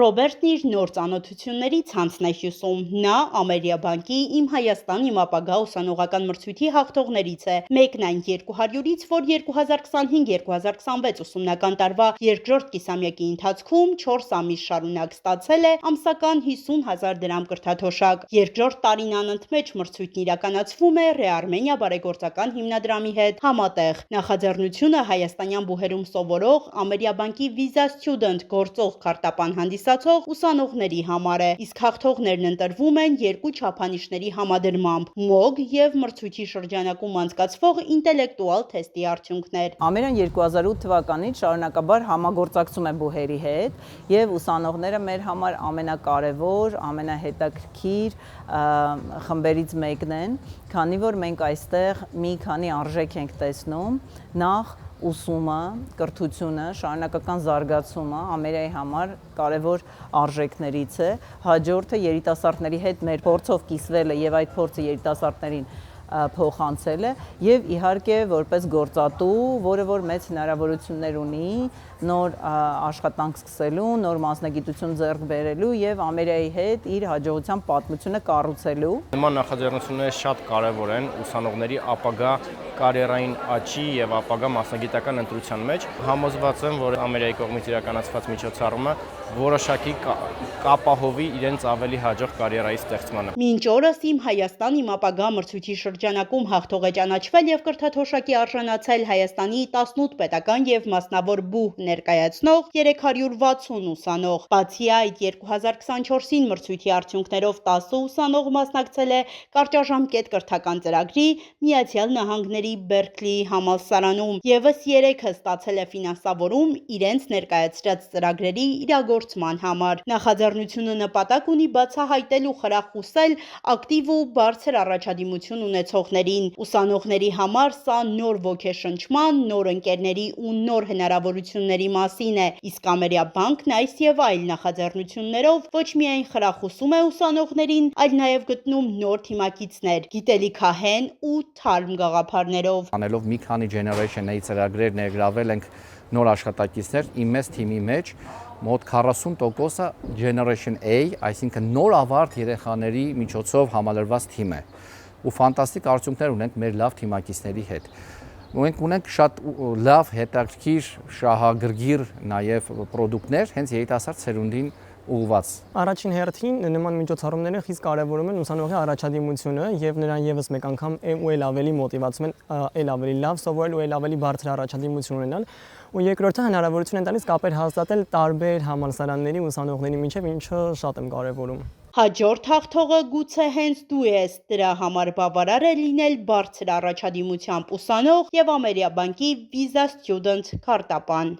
Ռոբերտն իր նոր ծանոթությունների ցանցն է հյուսում։ Նա Ամերիաբանկի «Իմ Հայաստան, իմ ապագա» ուսանողական մրցույթի հաղթողներից է, մեկն այն 200-ից, որ 2025-2026 ուսումնական տարվա երկրորդ կիսամյակի ընթացքում 4 ամիս շարունակ ստացել է ամսական 50,000 դրամ կրթաթոշակ։ Երկրորդ տարին անընդմեջ մրցույթն իրականացվում է Ռեարմենիա բարեգործական հիմնադրամի հետ համատեղ։ Նախաձեռնությունը հայաստանյան բուհերում սովորող Ամերիաբանկի Visa Student գործող քարտապան հանդիսացող ուսանողների համար է, իսկ հաղթողներն ընտրվում են երկու չափանիշների համադրմամբ՝ MOOC և մրցույթի շրջանակում անցկացվող ինտելեկտուալ թեստի արդյունքներ։ Ամերիկան 2008 թվականից շարունակաբար համագործակցում է բուհերի հետ եւ ուսանողները մեր համար ամենակարևոր, ամենահետաքրքիր խմբերից մեկն են, քանի որ մենք այստեղ մի քանի արժեք ենք տեսնում, նախ ուսումը, կրթությունը, շարունակական զարգացումը Ամերիկայի համար կարևոր արժեքներից է, հաջորդը երիտասարդների հետ մեր փորձով կիսվելը եւ այդ փորձը երիտասարդներին փոխանցելը եւ իհարկե որպես գործատու, որը որ մեծ հնարավորություններ ունի նոր աշխատանք սկսելու, նոր մասնագիտություն ձեռք բերելու եւ Ամերիկայի հետ իր հաջողության պատմությունը կառուցելու։ Նման նախաձեռնությունները շատ կարևոր են ուսանողների ապագա կարիերային աճի եւ ապագա մասնագիտական ընտրության մեջ։ Համոզված եմ, որ Ամերիկայի կողմից իրականացված միջոցառումը որոշակի կապահովի իրենց ավելի հաջող կարիերայի ստեղծմանը։ Մինչ օրս «Իմ Հայաստան, իմ ապագա» մրցույթի շրջանակում հաղթող է ճանաչվել եւ կրթաթոշակի արժանացել Հայաստանի 18 պետական եւ մասնավոր բուհ ներկայացնող 360 ուսանող։ Բացի այդ, 2024-ին մրցույթի արդյունքներով 10 ուսանող մասնակցել է կարճաժամկետ կրթական ծրագրի Միացյալ Նահանգների Բերքլիի համալսարանում, եւս 3-ը ստացել է ֆինանսավորում իրենց ներկայացրած ծրագրերի իրագործման համար։ Նախաձեռնությունը նպատակ ունի բացահայտել ու խրախուսել ակտիվ ու բարձր առաջադիմություն ունեցողներին։ Ուսանողների համար սա նոր ոգեշնչման, նոր ընկերների ու նոր հնարավորությունների մասին է, իսկ Ամերիաբանկն այս եւ այլ նախաձեռնություններով ոչ միայն խրախուսում է ուսանողներին, այլ նաեւ գտնում նոր թիմակիցներ, գիտելիքահեն ու թարմ գաղափարներով։ Անելով մի քանի Generation A ծրագրեր ներգրավել ենք նոր աշխատակիցներ իմ մեծ թիմի մեջ, մոտ 40%-ը Generation A, այսինքն նոր ավարտ երեխաների միջոցով համալրված թիմ է։ Ու ֆանտաստիկ արդյունքներ ունենք մեր լավ թիմակիցների հետ։ Մենք ունենք շատ լավ, հետաքրքիր, շահագրգիռ նաև պրոդուկտներ հենց երիտասարդ սերունդին ուղղված։ Առաջին հերթին նման միջոցառումները խիստ կարևորում են ուսանողի առաջադիմությունը եւ նրան եւս մեկ անգամ ու էլ ավելի մոտիվացում են էլ ավելի լավ սովորել ու էլ ավելի բարձր առաջադիմություն ունենալ։ Ու երկրորդը հնարավորություն են տալիս կապեր հաստատել տարբեր համալսարանների ուսանողների միջև, ինչը շատ եմ կարևորում։ Հաջորդ հաղթողը գուցե հենց դու ես, դրա համար բավարար է լինել բարձր առաջադիմությամբ ուսանող եւ Ամերիաբանկի Visa Student քարտապան։